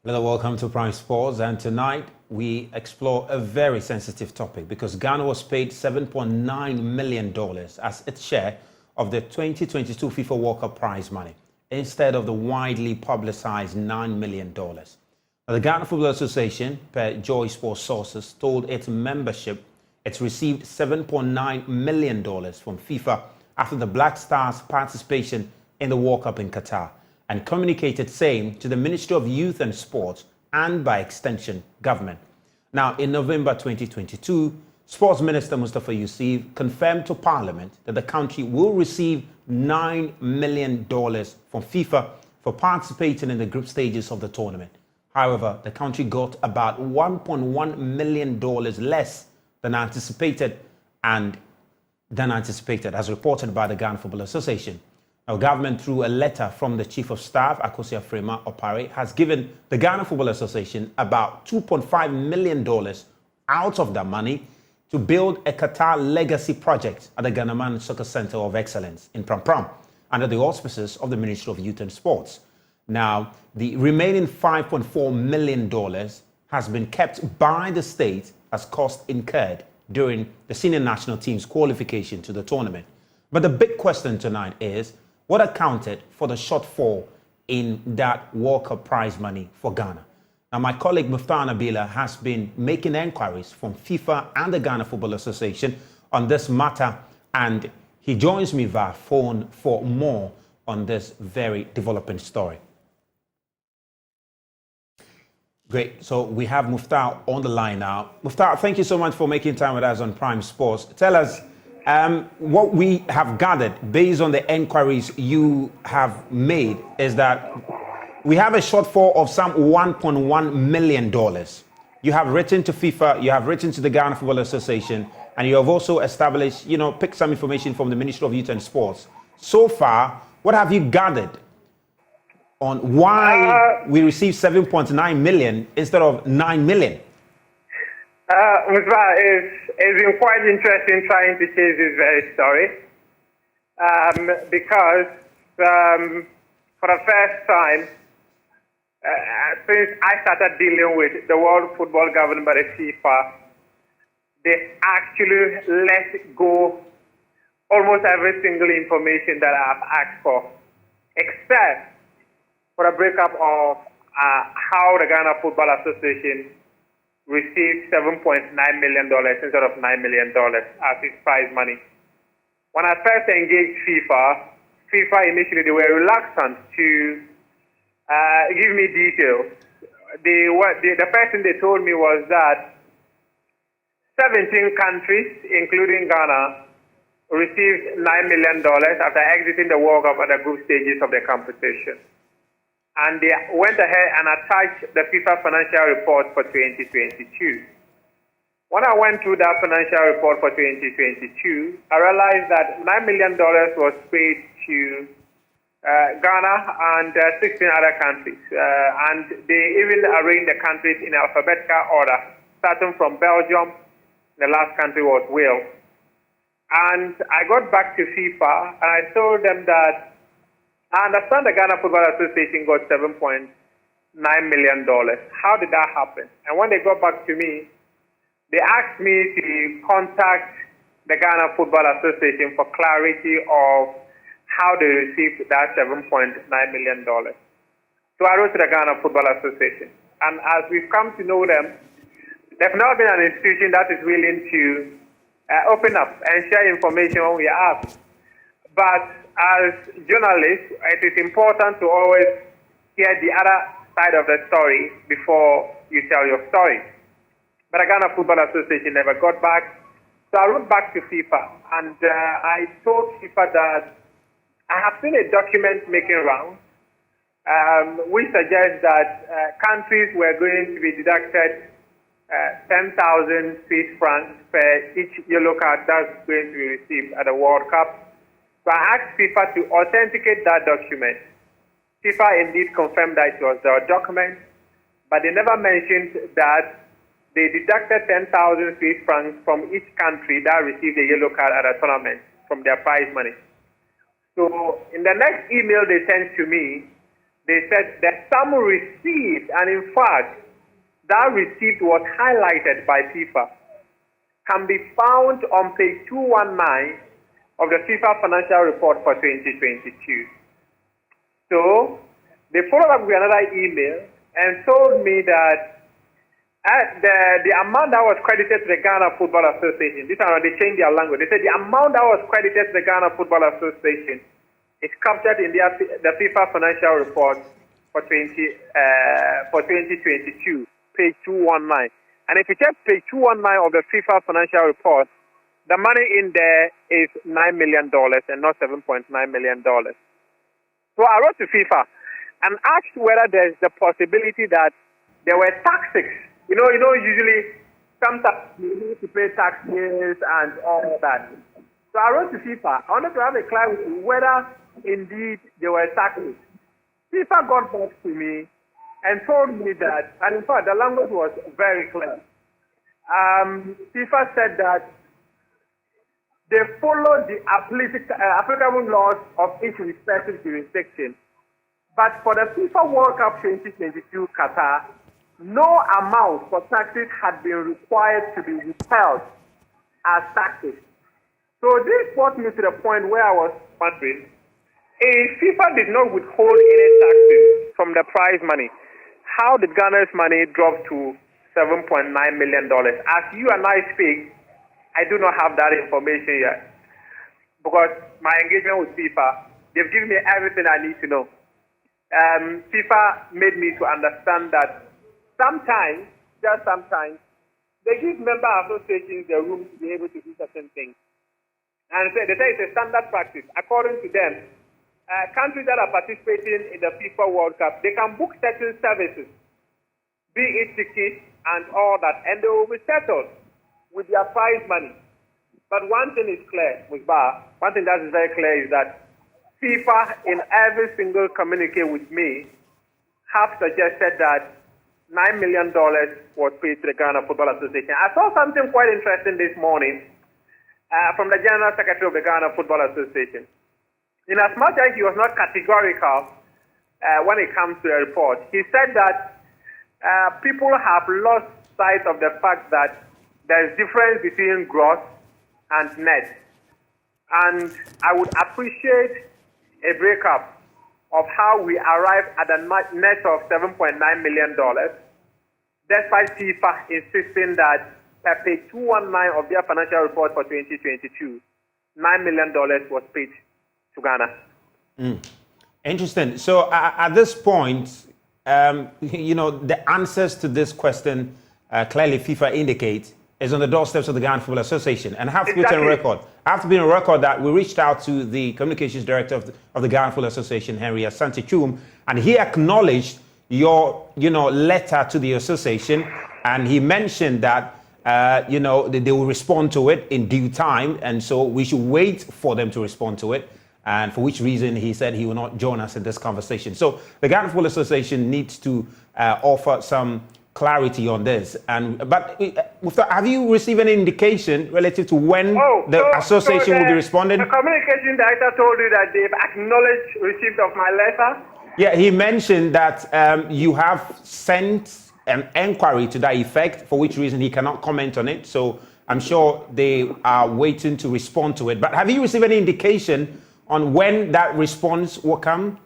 Hello, welcome to Prime Sports, and tonight we explore a very sensitive topic because Ghana was paid $7.9 million as its share of the 2022 FIFA World Cup prize money instead of the widely publicized $9 million. Now, the Ghana Football Association, per Joy Sports sources, told its membership it's received $7.9 million from FIFA after the Black Stars' participation in the World Cup in Qatar, and communicated same to the Ministry of Youth and Sports and, by extension, government. Now, in November 2022, Sports Minister Mustafa Yusuf confirmed to Parliament that the country will receive $9 million from FIFA for participating in the group stages of the tournament. However, the country got about $1.1 million less than anticipated, as reported by the Ghana Football Association. Now, government, through a letter from the Chief of Staff, Akosia Frema Opare, has given the Ghana Football Association about $2.5 million out of that money to build a Qatar legacy project at the Ghanaman Soccer Center of Excellence in Pram Pram, under the auspices of the Ministry of Youth and Sports. Now, the remaining $5.4 million has been kept by the state as cost incurred during the senior national team's qualification to the tournament. But the big question tonight is, what accounted for the shortfall in that World Cup prize money for Ghana? Now, my colleague Muftar Nabila has been making enquiries from FIFA and the Ghana Football Association on this matter, and he joins me via phone for more on this very developing story. Great. So we have Muftar on the line now. Muftar, thank you so much for making time with us on Prime Sports. Tell us, what we have gathered based on the enquiries you have made is that we have a shortfall of some $1.1 million. You have written to FIFA, you have written to the Ghana Football Association, and you have also established, picked some information from the Ministry of Youth and Sports. So far, what have you gathered on why we received 7.9 million instead of 9 million? It's been quite interesting trying to chase this very story because for the first time since I started dealing with the World Football Government by the FIFA, they actually let go almost every single information that I've asked for, except for a breakup of how the Ghana Football Association received $7.9 million instead of $9 million as its prize money. When I first engaged FIFA initially they were reluctant to give me details. The first thing they told me was that 17 countries, including Ghana, received $9 million after exiting the World Cup at the group stages of the competition. And they went ahead and attached the FIFA financial report for 2022. When I went through that financial report for 2022, I realized that $9 million was paid to Ghana and 16 other countries. And they even arranged the countries in alphabetical order, starting from Belgium. The last country was Wales. And I got back to FIFA and I told them that I understand the Ghana Football Association got $7.9 million. How did that happen? And when they got back to me, they asked me to contact the Ghana Football Association for clarity of how they received that $7.9 million. So I wrote to the Ghana Football Association. And as we've come to know them, they've now been an institution that is willing to open up and share information when we ask. But as journalists, it is important to always hear the other side of the story before you tell your story. But the Ghana Football Association never got back. So I wrote back to FIFA and I told FIFA that I have seen a document making rounds which suggests that countries were going to be deducted 10,000 Swiss francs per each yellow card that's going to be received at the World Cup. So I asked FIFA to authenticate that document. FIFA indeed confirmed that it was their document, but they never mentioned that they deducted 10,000 Swiss francs from each country that received a yellow card at a tournament from their prize money. So in the next email they sent to me, they said the sum received, and in fact, that receipt was highlighted by FIFA, can be found on page 219 of the FIFA financial report for 2022. So, they followed up with another email and told me that the amount that was credited to the Ghana Football Association, this time they changed their language. They said the amount that was credited to the Ghana Football Association is captured in the FIFA financial report for 2022, page 219. And if you check page 219 of the FIFA financial report, the money in there is $9 million and not $7.9 million. So I wrote to FIFA and asked whether there's the possibility that there were taxes. You know, usually sometimes you need to pay taxes and all that. So I wrote to FIFA. I wanted to have a clarity whether indeed there were taxes. FIFA got back to me and told me that, and in fact the language was very clear. FIFA said that they followed the applicable laws of each respective jurisdiction. But for the FIFA World Cup 2022 Qatar, no amount for taxes had been required to be withheld as taxes. So this brought me to the point where I was wondering, if FIFA did not withhold any taxes from the prize money, how did Ghana's money drop to $7.9 million? As you and I speak, I do not have that information yet. Because my engagement with FIFA, they've given me everything I need to know. FIFA made me to understand that sometimes, just sometimes, they give member associations the room to be able to do certain things. And they say it's a standard practice. According to them, countries that are participating in the FIFA World Cup, they can book certain services, be it tickets and all that, and they will be settled with their prize money. But one thing is clear, Musbah, one thing that is very clear is that FIFA, in every single communique with me, have suggested that $9 million was paid to the Ghana Football Association. I saw something quite interesting this morning from the General Secretary of the Ghana Football Association. In as much as he was not categorical when it comes to the report, he said that people have lost sight of the fact that there is difference between gross and net. And I would appreciate a breakup of how we arrived at a net of $7.9 million, despite FIFA insisting that per page 219 of their financial report for 2022, $9 million was paid to Ghana. Interesting. So at this point, the answers to this question clearly FIFA indicates is on the doorsteps of the Ghana Football Association, and I have to put on record. I have to be on record that we reached out to the communications director of the Ghana Football Association, Henry Asante Chum, and he acknowledged your letter to the association, and he mentioned that they will respond to it in due time, and so we should wait for them to respond to it. And for which reason he said he will not join us in this conversation. So the Ghana Football Association needs to offer some clarity on this. But have you received any indication relative to when the association will be responding? The communication director told you that they've acknowledged receipt of my letter? Yeah, he mentioned that you have sent an inquiry to that effect, for which reason he cannot comment on it. So I'm sure they are waiting to respond to it. But have you received any indication on when that response will come?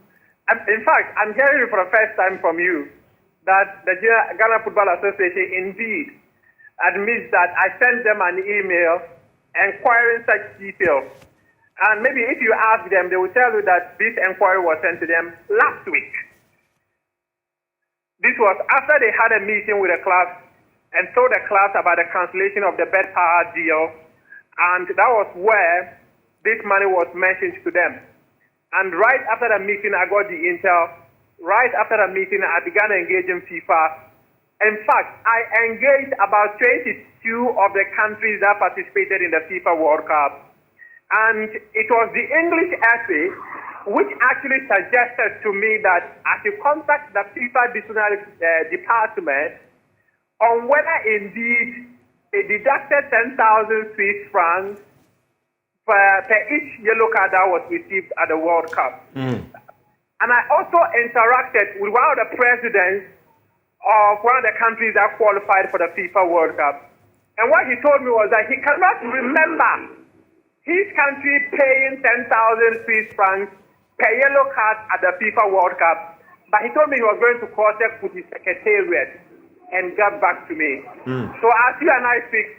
In fact, I'm hearing it for the first time from you that the Ghana Football Association indeed admits that I sent them an email inquiring such details. And maybe if you ask them, they will tell you that this inquiry was sent to them last week. This was after they had a meeting with the club and told the club about the cancellation of the Bet Power deal. And that was where this money was mentioned to them. And right after the meeting, I got the intel. Right after the meeting, I began engaging FIFA. In fact, I engaged about 22 of the countries that participated in the FIFA World Cup. And it was the English essay which actually suggested to me that I should contact the FIFA disciplinary department on whether indeed they deducted 10,000 Swiss francs per each yellow card that was received at the World Cup. And And I also interacted with one of the presidents of one of the countries that qualified for the FIFA World Cup. And what he told me was that he cannot remember his country paying 10,000 Swiss francs per yellow card at the FIFA World Cup. But he told me he was going to contact with his secretariat and get back to me. So as you and I speak,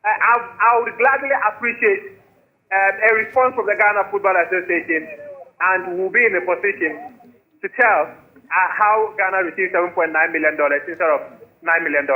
I would gladly appreciate a response from the Ghana Football Association, and we'll be in a position to tell how Ghana received $7.9 million instead of $9 million.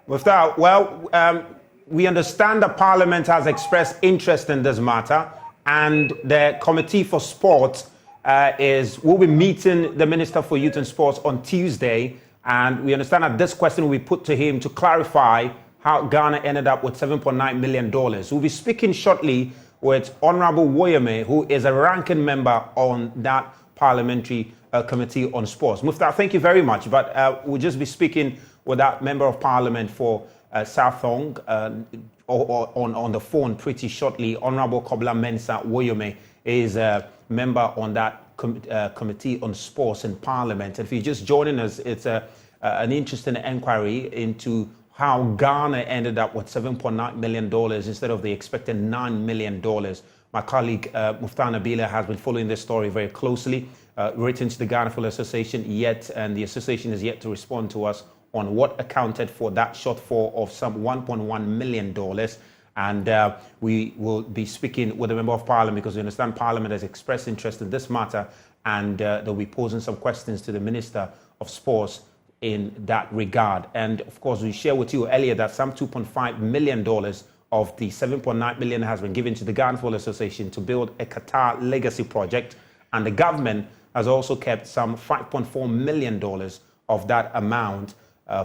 Muftah, well, we understand the Parliament has expressed interest in this matter, and the Committee for Sport will be meeting the Minister for Youth and Sports on Tuesday, and we understand that this question will be put to him to clarify how Ghana ended up with $7.9 million. We'll be speaking shortly with Honorable Woyome, who is a ranking member on that Parliamentary Committee on Sports. Muftah, thank you very much, but we'll just be speaking with that Member of Parliament for South Thong on the phone pretty shortly. Honorable Kobla Mensah Woyome is a member on that Committee on Sports in Parliament. And if you're just joining us, it's an interesting inquiry into how Ghana ended up with $7.9 million instead of the expected $9 million. My colleague Muftah Nabila has been following this story very closely, written to the Ghana Football Association and the association is yet to respond to us on what accounted for that shortfall of some $1.1 million. And we will be speaking with a member of Parliament because we understand Parliament has expressed interest in this matter, and they'll be posing some questions to the Minister of Sports in that regard. And of course, we shared with you earlier that some $2.5 million of the $7.9 million has been given to the Ghana Football Association to build a Qatar legacy project, and the government has also kept some $5.4 million of that amount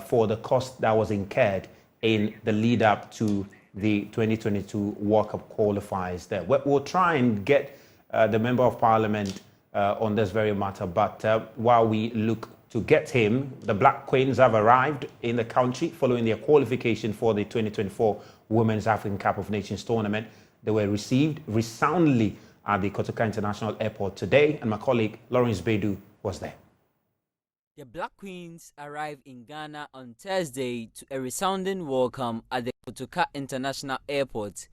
for the cost that was incurred in the lead up to the 2022 World Cup qualifiers there. We'll try and get the Member of Parliament on this very matter, but while we look to get him, the Black Queens have arrived in the country following their qualification for the 2024 Women's African Cup of Nations tournament. They were received resoundingly at the Kotoka International Airport today, and my colleague Lawrence Bedu was there. The Black Queens arrived in Ghana on Thursday to a resounding welcome at the Kotoka International Airport,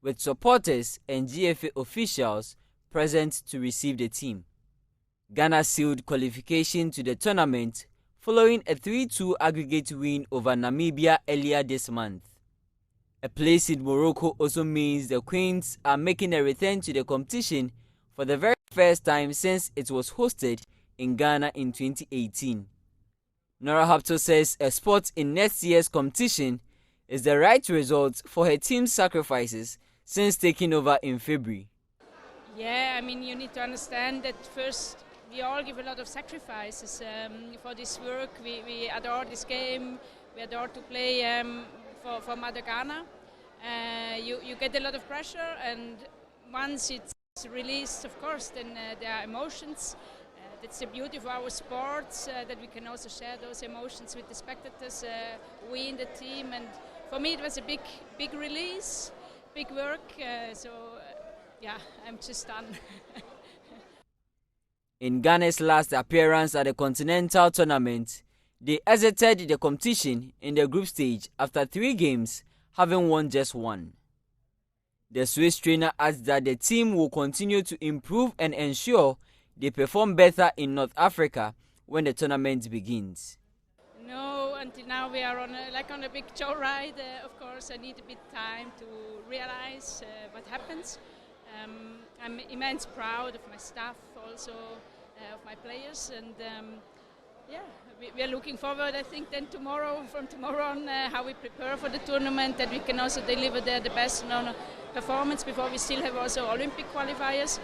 with supporters and GFA officials present to receive the team. Ghana sealed qualification to the tournament following a 3-2 aggregate win over Namibia earlier this month. A place in Morocco also means the Queens are making a return to the competition for the very first time since it was hosted in Ghana in 2018. Nora Hapto says a spot in next year's competition is the right result for her team's sacrifices since taking over in February. Yeah, I mean, you need to understand that first we all give a lot of sacrifices for this work. We adore this game, we adore to play for Mother Ghana. You get a lot of pressure, and once it's released, of course, then there are emotions. That's the beauty of our sports, that we can also share those emotions with the spectators, we in the team. And for me it was a big release, big work, yeah, I'm just done. In Ghana's last appearance at the Continental Tournament, they exited the competition in the group stage after 3 games, having won just 1. The Swiss trainer adds that the team will continue to improve and ensure they perform better in North Africa when the tournament begins. No, until now we are on a big joyride. Of course, I need a bit time to realize what happens. I'm immensely proud of my staff, also of my players, and yeah, we are looking forward. I think then from tomorrow on, how we prepare for the tournament, that we can also deliver there the best performance before we still have also Olympic qualifiers.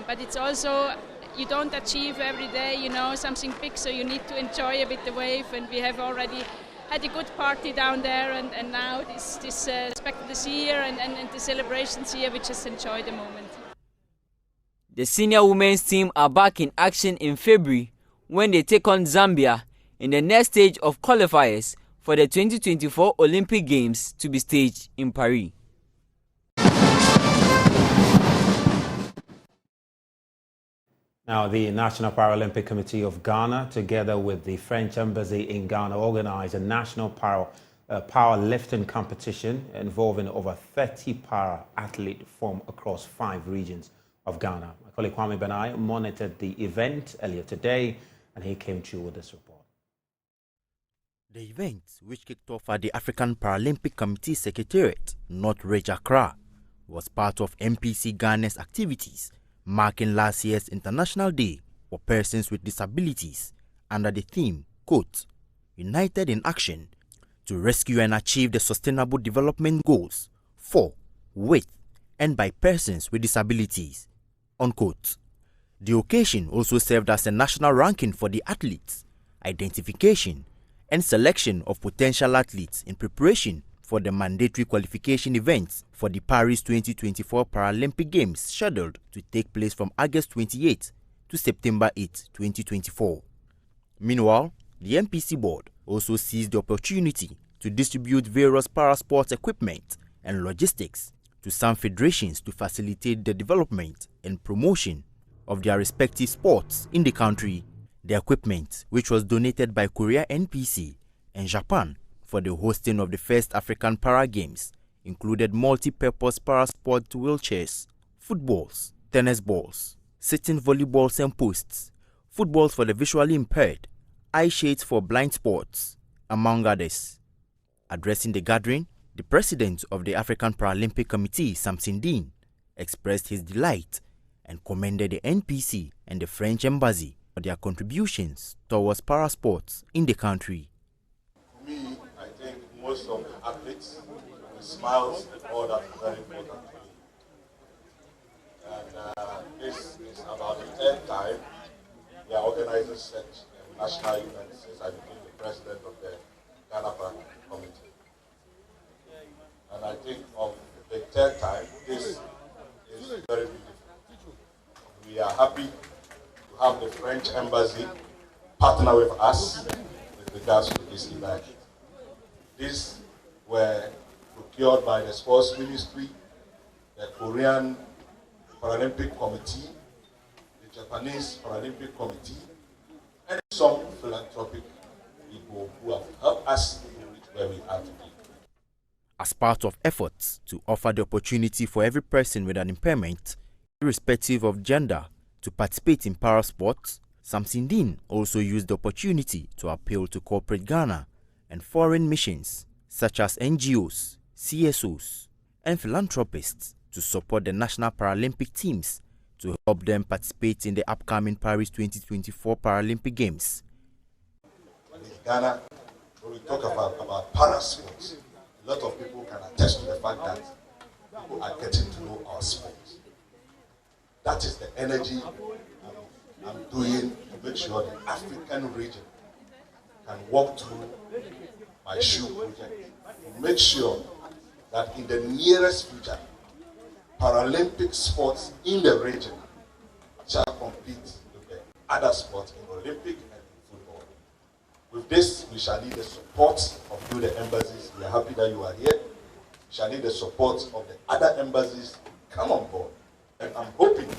But it's also, you don't achieve every day, something big, so you need to enjoy a bit the wave, and we have already had a good party down there, and now this spectacles here and the celebrations here, we just enjoy the moment. The senior women's team are back in action in February when they take on Zambia in the next stage of qualifiers for the 2024 Olympic Games to be staged in Paris. Now, the National Paralympic Committee of Ghana, together with the French Embassy in Ghana, organized a national powerlifting competition involving over 30 para-athletes from across 5 regions of Ghana. My colleague Kwame Benai monitored the event earlier today, and he came through with this report. The event, which kicked off at the African Paralympic Committee Secretariat, North Ridge, Accra, was part of MPC Ghana's activities marking last year's International Day for Persons with Disabilities under the theme, quote, United in Action to Rescue and Achieve the Sustainable Development Goals for, with, and by persons with disabilities, unquote. The occasion also served as a national ranking for the athletes, identification, and selection of potential athletes in preparation for the mandatory qualification events for the Paris 2024 Paralympic Games scheduled to take place from August 28 to September 8, 2024. Meanwhile, the MPC board also seized the opportunity to distribute various parasports equipment and logistics to some federations to facilitate the development and promotion of their respective sports in the country. The equipment, which was donated by Korea NPC and Japan for the hosting of the first African Para Games, included multi-purpose parasport wheelchairs, footballs, tennis balls, sitting volleyballs and posts, footballs for the visually impaired, eye shades for blind sports, among others. Addressing the gathering, the president of the African Paralympic Committee, Samson Dean, expressed his delight and commended the NPC and the French Embassy for their contributions towards parasports in the country. For me, I think most of the athletes with smiles and all that is very important to me. And this is about the 10th time we are organizing such national events since I became the president of the Ghana Paralympic Committee. And I think of the 10th time, this is very beautiful. We are happy to have the French Embassy partner with us with regards to this event. These were procured by the Sports Ministry, the Korean Paralympic Committee, the Japanese Paralympic Committee, and some philanthropic people who have helped us to reach where we are today. As part of efforts to offer the opportunity for every person with an impairment, irrespective of gender, to participate in parasports, Samson Dean also used the opportunity to appeal to corporate Ghana and foreign missions such as NGOs, CSOs, and philanthropists to support the national Paralympic teams to help them participate in the upcoming Paris 2024 Paralympic Games. In Ghana, when we talk about parasports, a lot of people can attest to the fact that people are getting to know our sports. That is the energy I'm doing to make sure the African region can walk through my shoe project to make sure that in the nearest future, Paralympic sports in the region shall compete with the other sports in Olympic and in football. With this, we shall need the support of you, the embassies. We are happy that you are here. We shall need the support of the other embassies to come on board. And I'm hoping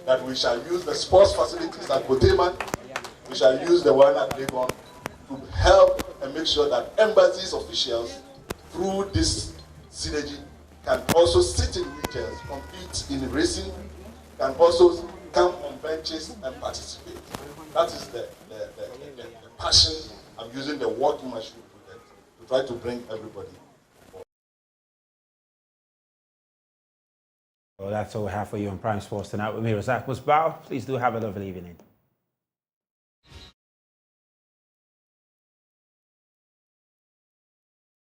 that we shall use the sports facilities at Boteman. We shall use the one at Legon to help and make sure that embassies officials, through this synergy, can also sit in wheelchairs, compete in racing, can also come on benches and participate. That is the passion. I'm using the working machine project to try to bring everybody. Well, that's all we have for you on Prime Sports tonight with me, Razak Musbao. Please do have a lovely evening.